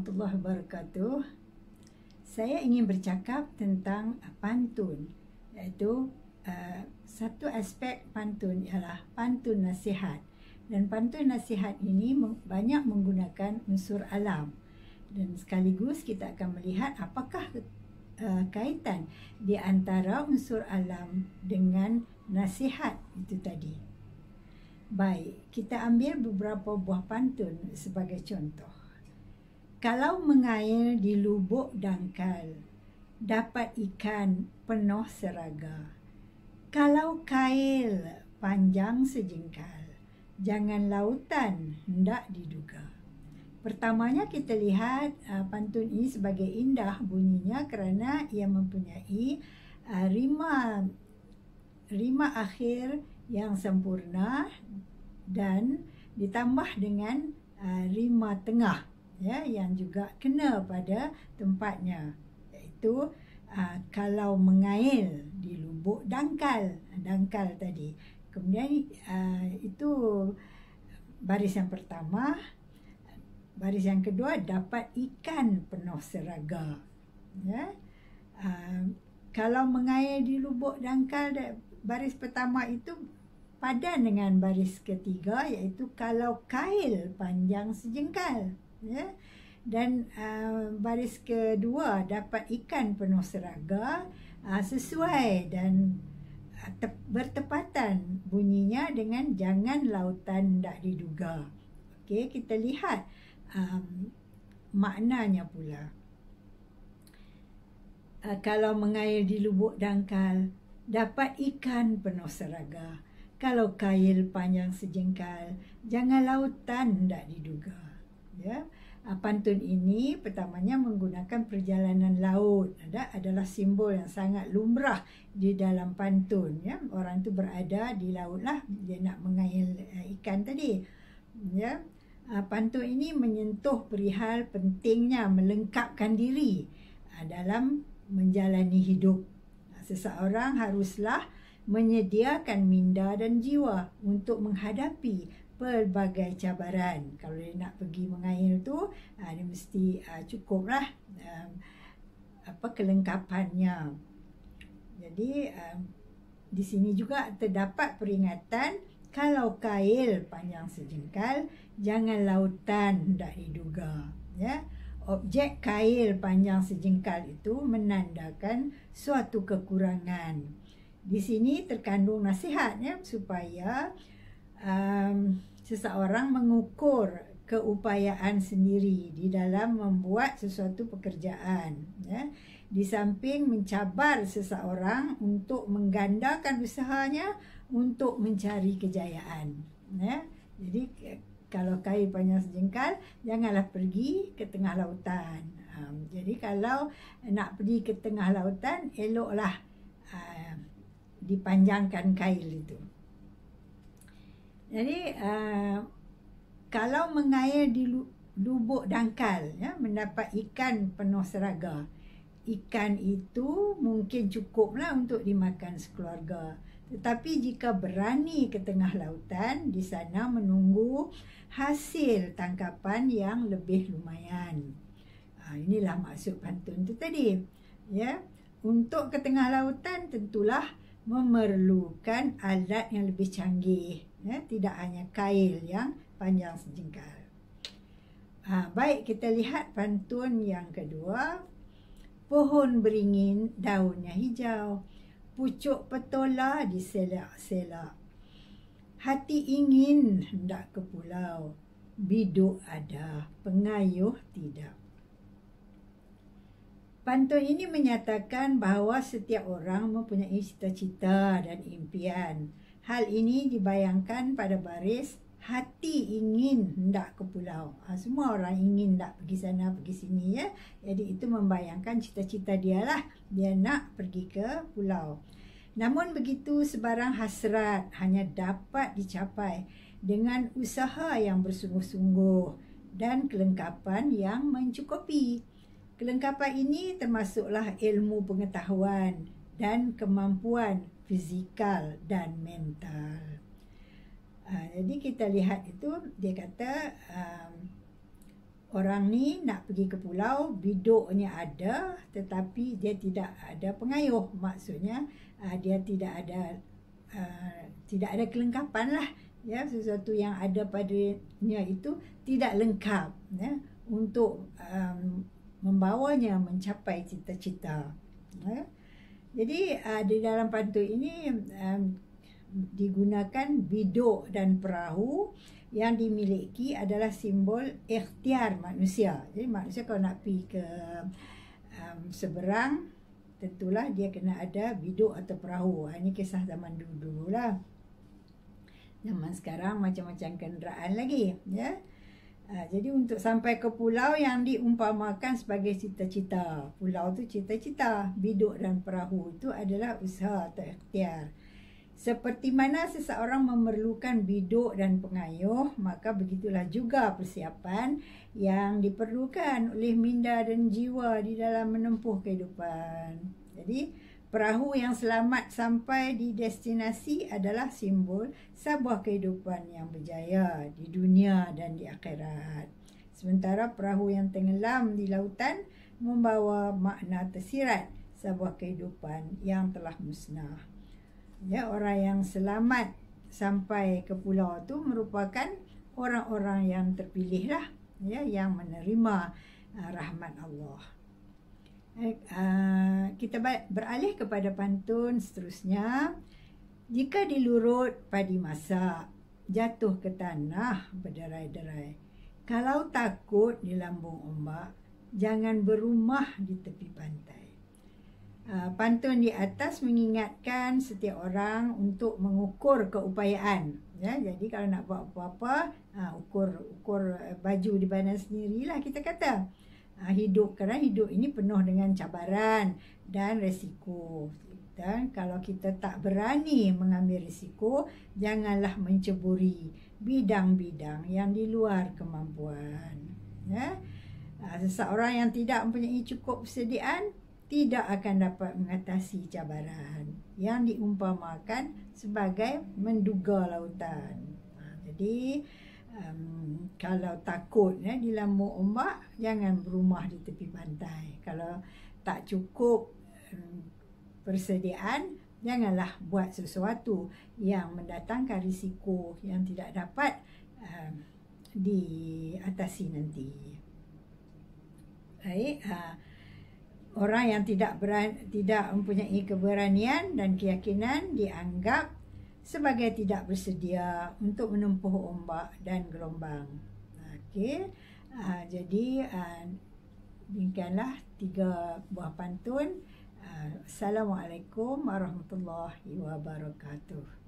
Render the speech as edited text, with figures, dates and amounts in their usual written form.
warahmatullahi wabarakatuh. Saya ingin bercakap tentang pantun, iaitu satu aspek pantun ialah pantun nasihat. Dan pantun nasihat ini banyak menggunakan unsur alam. Dan sekaligus kita akan melihat apakah kaitan di antara unsur alam dengan nasihat itu tadi. Baik, kita ambil beberapa buah pantun sebagai contoh. Kalau mengair di lubuk dangkal, dapat ikan penuh seraga. Kalau kail panjang sejengkal, jangan lautan hendak diduga. Pertamanya kita lihat pantun ini sebagai indah bunyinya kerana ia mempunyai rima akhir yang sempurna dan ditambah dengan rima tengah, ya, yang juga kena pada tempatnya, iaitu kalau mengail di lubuk dangkal tadi. Kemudian itu baris yang pertama. Baris yang kedua, dapat ikan penuh seraga, ya. Kalau mengair di lubuk dangkal, baris pertama itu padan dengan baris ketiga, iaitu kalau kail panjang sejengkal, ya. Dan baris kedua, dapat ikan penuh seraga, sesuai dan bertepatan bunyinya dengan jangan lautan hendak diduga. Okey, kita lihat maknanya pula. Kalau mengair di lubuk dangkal, dapat ikan penuh seraga. Kalau kail panjang sejengkal, jangan lautan hendak diduga. Ya, pantun ini pertamanya menggunakan perjalanan laut. Adalah simbol yang sangat lumrah di dalam pantun. Ya, orang itu berada di laut lah, dia nak mengail ikan tadi. Ya, pantun ini menyentuh perihal pentingnya melengkapkan diri dalam menjalani hidup. Seseorang haruslah menyediakan minda dan jiwa untuk menghadapi pelbagai cabaran. Kalau dia nak pergi mengair tu, dia mesti cukuplah kelengkapannya. Jadi di sini juga terdapat peringatan, kalau kail panjang sejengkal, jangan lautan hendak diduga. Ya, objek kail panjang sejengkal itu menandakan suatu kekurangan. Di sini terkandung nasihat, ya, supaya seseorang mengukur keupayaan sendiri di dalam membuat sesuatu pekerjaan. Ya. Di samping mencabar seseorang untuk menggandakan usahanya untuk mencari kejayaan. Ya. Jadi kalau kail panjang sejengkal, janganlah pergi ke tengah lautan. Jadi kalau nak pergi ke tengah lautan, eloklah dipanjangkan kail itu. Jadi kalau mengair di lubuk dangkal, ya, mendapat ikan penuh seraga. Ikan itu mungkin cukuplah untuk dimakan sekeluarga. Tetapi jika berani ke tengah lautan, di sana menunggu hasil tangkapan yang lebih lumayan. Inilah maksud pantun itu tadi. Ya, untuk ke tengah lautan tentulah memerlukan alat yang lebih canggih. Ya, tidak hanya kail yang panjang sejengkal. Baik, kita lihat pantun yang kedua. Pohon beringin daunnya hijau, pucuk petola diselak-selak. Hati ingin hendak ke pulau, biduk ada, pengayuh tidak. Pantun ini menyatakan bahawa setiap orang mempunyai cita-cita dan impian. Hal ini dibayangkan pada baris hati ingin hendak ke pulau. Semua orang ingin hendak pergi sana, pergi sini, ya. Jadi itu membayangkan cita-cita dia lah. Dia nak pergi ke pulau. Namun begitu sebarang hasrat hanya dapat dicapai dengan usaha yang bersungguh-sungguh dan kelengkapan yang mencukupi. Kelengkapan ini termasuklah ilmu pengetahuan dan kemampuan fizikal dan mental. Jadi kita lihat itu, dia kata orang ni nak pergi ke pulau, biduknya ada tetapi dia tidak ada pengayuh. Maksudnya dia tidak ada kelengkapan lah, ya, sesuatu yang ada padanya itu tidak lengkap, ya, untuk membawanya mencapai cita-cita, ya. Jadi di dalam pantun ini digunakan biduk dan perahu yang dimiliki adalah simbol ikhtiar manusia. Jadi manusia kalau nak pergi ke seberang, tentulah dia kena ada biduk atau perahu. Ini kisah zaman dulu lah. Zaman sekarang macam-macam kenderaan lagi, ya. Jadi untuk sampai ke pulau yang diumpamakan sebagai cita-cita. Pulau tu cita-cita, biduk dan perahu itu adalah usaha atau ikhtiar. Seperti mana seseorang memerlukan biduk dan pengayuh, maka begitulah juga persiapan yang diperlukan oleh minda dan jiwa di dalam menempuh kehidupan. Jadi, perahu yang selamat sampai di destinasi adalah simbol sebuah kehidupan yang berjaya di dunia dan di akhirat. Sementara perahu yang tenggelam di lautan membawa makna tersirat sebuah kehidupan yang telah musnah. Ya, orang yang selamat sampai ke pulau tu merupakan orang-orang yang terpilih lah, ya, yang menerima rahmat Allah. Kita beralih kepada pantun seterusnya. Jika dilurut padi masak, jatuh ke tanah berderai-derai. Kalau takut di lambung ombak, jangan berumah di tepi pantai. Pantun di atas mengingatkan setiap orang untuk mengukur keupayaan, ya. Jadi kalau nak buat apa-apa, ukur baju di badan sendirilah, kita kata. Hidup, kerana hidup ini penuh dengan cabaran dan resiko. Dan kalau kita tak berani mengambil risiko, janganlah menceburi bidang-bidang yang di luar kemampuan, ya. Seseorang yang tidak mempunyai cukup persediaan tidak akan dapat mengatasi cabaran yang diumpamakan sebagai menduga lautan. Jadi kalau takut, ya, di lambung ombak, jangan berumah di tepi pantai. Kalau tak cukup persediaan, janganlah buat sesuatu yang mendatangkan risiko yang tidak dapat diatasi nanti. Baik, orang yang tidak mempunyai keberanian dan keyakinan dianggap sebagai tidak bersedia untuk menempuh ombak dan gelombang. Okey, jadi demikianlah 3 buah pantun. Assalamualaikum warahmatullahi wabarakatuh.